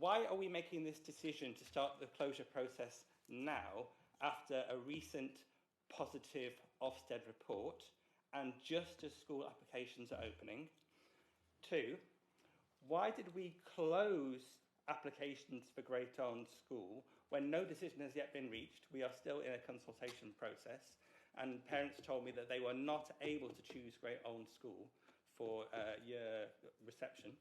why are we making this decision to start the closure process now after a recent positive Ofsted report and just as school applications are opening? 2, why did we close applications for Great Orme School when no decision has yet been reached? We are still in a consultation process, and parents told me that they were not able to choose Great Orme School for year reception.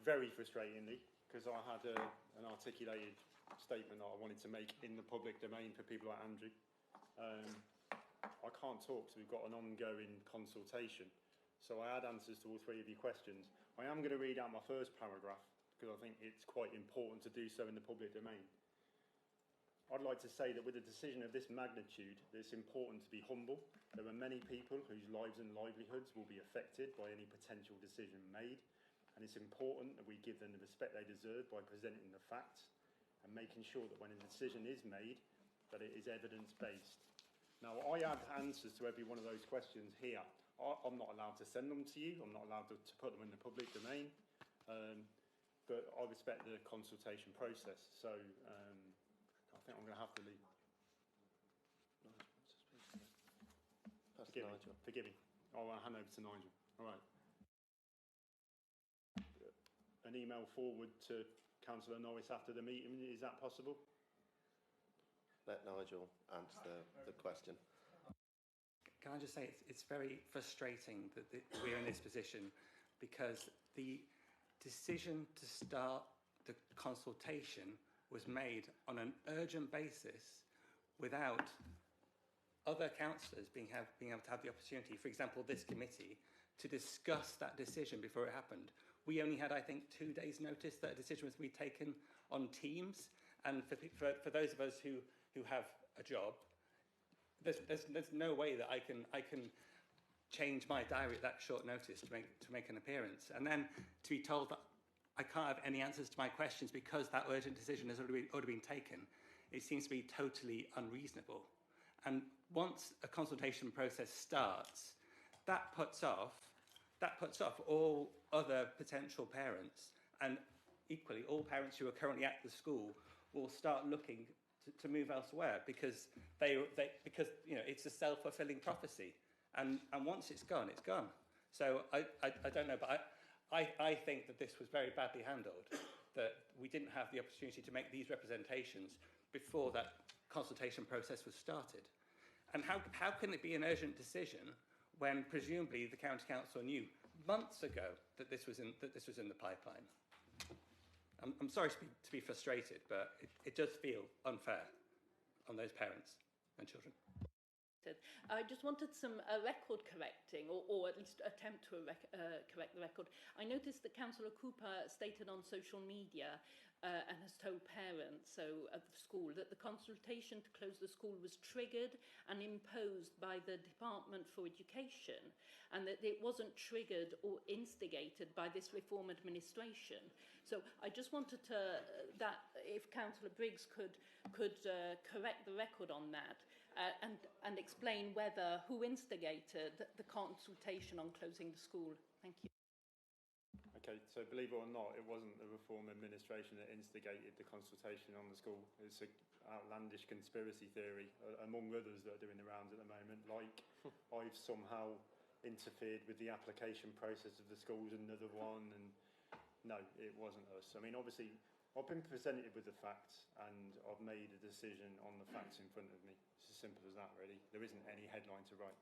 Very frustratingly, because I had an articulated statement that I wanted to make in the public domain for people like Andrew. I can't talk, so we've got an ongoing consultation. So I had answers to all 3 of your questions. I am going to read out my first paragraph, because I think it's quite important to do so in the public domain. I'd like to say that with a decision of this magnitude, it's important to be humble. There are many people whose lives and livelihoods will be affected by any potential decision made, and it's important that we give them the respect they deserve by presenting the facts and making sure that when a decision is made, that it is evidence-based. Now, I have answers to every one of those questions here. I'm not allowed to send them to you. I'm not allowed to put them in the public domain. But I respect the consultation process. So I think I'm going to have to leave. Forgive me. I'll hand over to Nigel. All right. An email forward to Councillor Norris after the meeting, is that possible? Let Nigel answer the question. Can I just say it's very frustrating that we're in this position, because the decision to start the consultation was made on an urgent basis without other councillors being able to have the opportunity, for example, this committee, to discuss that decision before it happened. We only had, I think, 2 days' notice that a decision was to be taken on Teams, and for those of us who have a job, there's no way that I can change my diary at that short notice to make an appearance, and then to be told that I can't have any answers to my questions because that urgent decision has already been taken. It seems to be totally unreasonable. And once a consultation process starts, that puts off all other potential parents, and equally all parents who are currently at the school will start looking to move elsewhere, because because it's a self-fulfilling prophecy, and once it's gone, it's gone. So I don't know, but I think that this was very badly handled, that we didn't have the opportunity to make these representations before that consultation process was started. And how can it be an urgent decision when presumably the county council knew months ago that this was in the pipeline? I'm sorry to be frustrated, but it does feel unfair on those parents and children. I just wanted some record correcting, or at least attempt to correct the record. I noticed that Councillor Cooper stated on social media and has told parents at the school that the consultation to close the school was triggered and imposed by the Department for Education, and that it wasn't triggered or instigated by this Reform administration. So I just wanted that if Councillor Briggs could correct the record on that and explain who instigated the consultation on closing the school. Thank you. Okay, so believe it or not, it wasn't the Reform administration that instigated the consultation on the school. It's an outlandish conspiracy theory, among others that are doing the rounds at the moment, like I've somehow interfered with the application process of the schools, another one, and no, it wasn't us. I mean, obviously, I've been presented with the facts, and I've made a decision on the facts in front of me. It's as simple as that, really. There isn't any headline to write.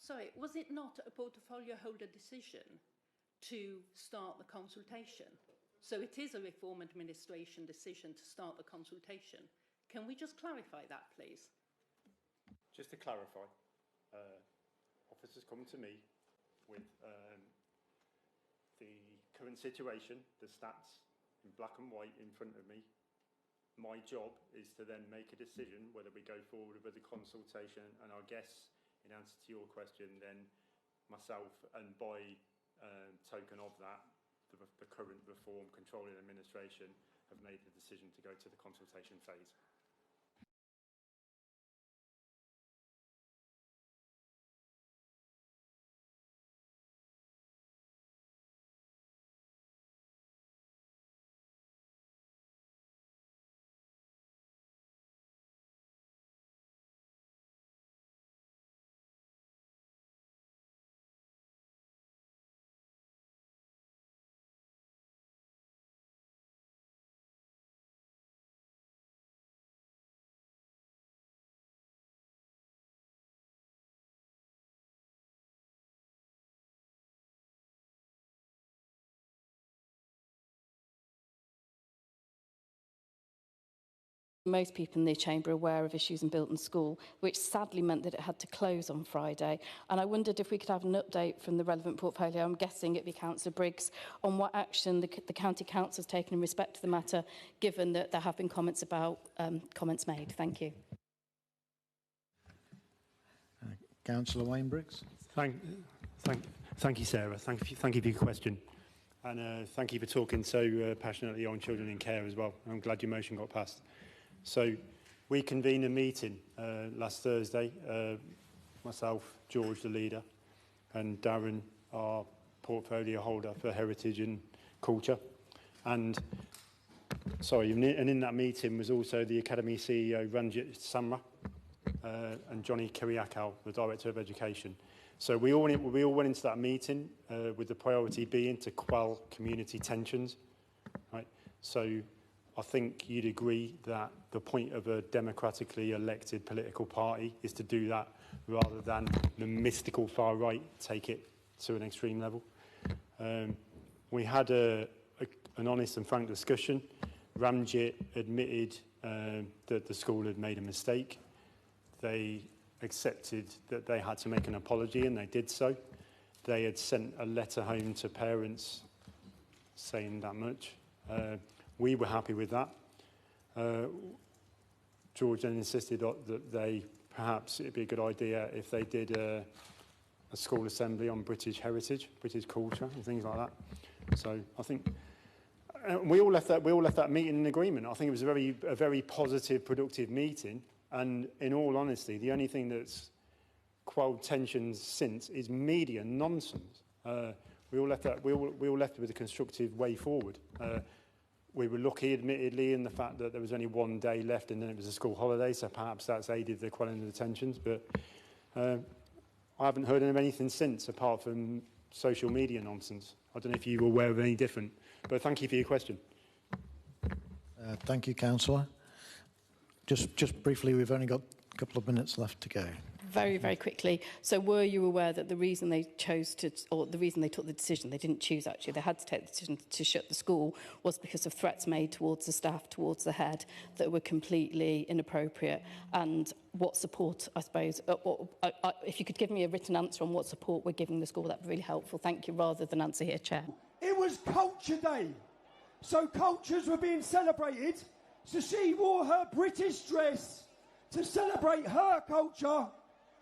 Sorry, was it not a portfolio holder decision to start the consultation? So it is a Reform administration decision to start the consultation. Can we just clarify that, please? Just to clarify, officers come to me with the current situation, the stats in black and white in front of me. My job is to then make a decision whether we go forward with the consultation, and I guess in answer to your question, then myself, and by token of that, the current Reform controlling administration have made the decision to go to the consultation phase. most people in the chamber are aware of issues in Bilton School, which sadly meant that it had to close on Friday. And I wondered if we could have an update from the relevant portfolio, I'm guessing it'd be Councillor Briggs, on what action the County Council has taken in respect to the matter, given that there have been comments about comments made. Thank you. Councillor Wayne Briggs. Thank you, Sarah. Thank you for your question. And thank you for talking so passionately on children in care as well. I'm glad your motion got passed. So we convened a meeting last Thursday, myself, George, the leader, and Darren, our portfolio holder for heritage and culture. And in that meeting was also the Academy CEO, Ranjit Samra, and Johnny Kiriakal, the Director of Education. So we all went into that meeting with the priority being to quell community tensions. Right? So I think you'd agree that the point of a democratically elected political party is to do that rather than the mystical far right take it to an extreme level. We had an honest and frank discussion. Ranjit admitted that the school had made a mistake. They accepted that they had to make an apology, and they did so. They had sent a letter home to parents saying that much. We were happy with that. George then insisted that perhaps it'd be a good idea if they did a school assembly on British heritage, British culture, and things like that. So I think we all left that meeting in agreement. I think it was a very positive, productive meeting. And in all honesty, the only thing that's quelled tensions since is media nonsense. We all left with a constructive way forward. We were lucky, admittedly, in the fact that there was only one day left and then it was a school holiday, so perhaps that's aided the quelling of the tensions. But I haven't heard of anything since, apart from social media nonsense. I don't know if you were aware of any different. But thank you for your question. Thank you, Councillor. Just briefly, we've only got a couple of minutes left to go. Very, very quickly. So were you aware that the reason they chose to, or the reason they took the decision, they didn't choose actually, they had to take the decision to shut the school, was because of threats made towards the staff, towards the head, that were completely inappropriate? And what support, I suppose, if you could give me a written answer on what support we're giving the school, that'd be really helpful. Thank you, rather than answer here, Chair. It was Culture Day. So cultures were being celebrated. So she wore her British dress to celebrate her culture,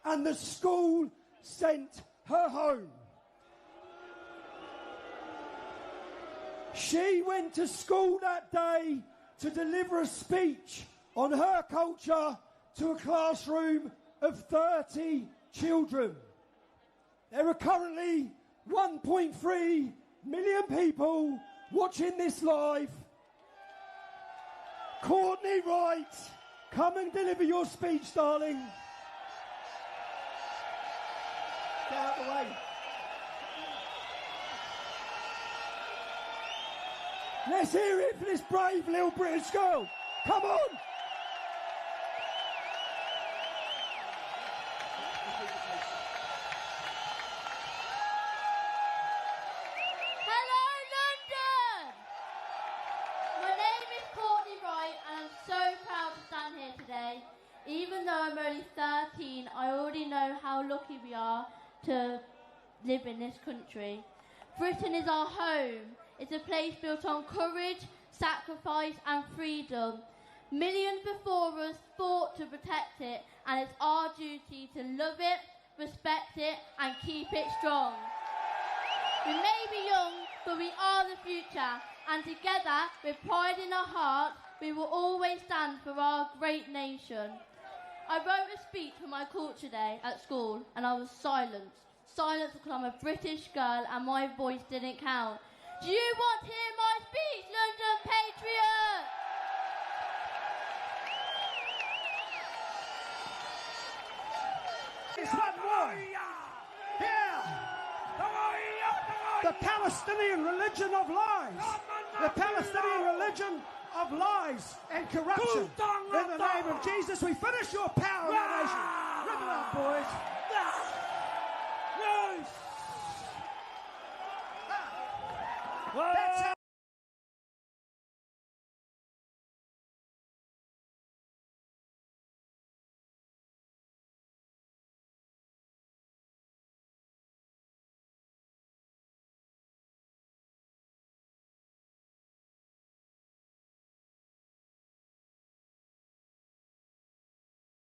and the school sent her home. She went to school that day to deliver a speech on her culture to a classroom of 30 children. There are currently 1.3 million people watching this live. Courtney Wright, come and deliver your speech, darling. Get out of the way. Let's hear it for this brave little British girl. Come on. Even though I'm only 13, I already know how lucky we are to live in this country. Britain is our home. It's a place built on courage, sacrifice and freedom. Millions before us fought to protect it, and it's our duty to love it, respect it and keep it strong. We may be young, but we are the future, and together, with pride in our hearts, we will always stand for our great nation. I wrote a speech for my culture day at school, and I was silenced. Silenced because I'm a British girl and my voice didn't count. Do you want to hear my speech, London Patriot? It's one more. Here. The Palestinian religion of lies. The Palestinian religion of lies and corruption. In the name of Jesus, we finish your power in our nation. Rip it up, boys.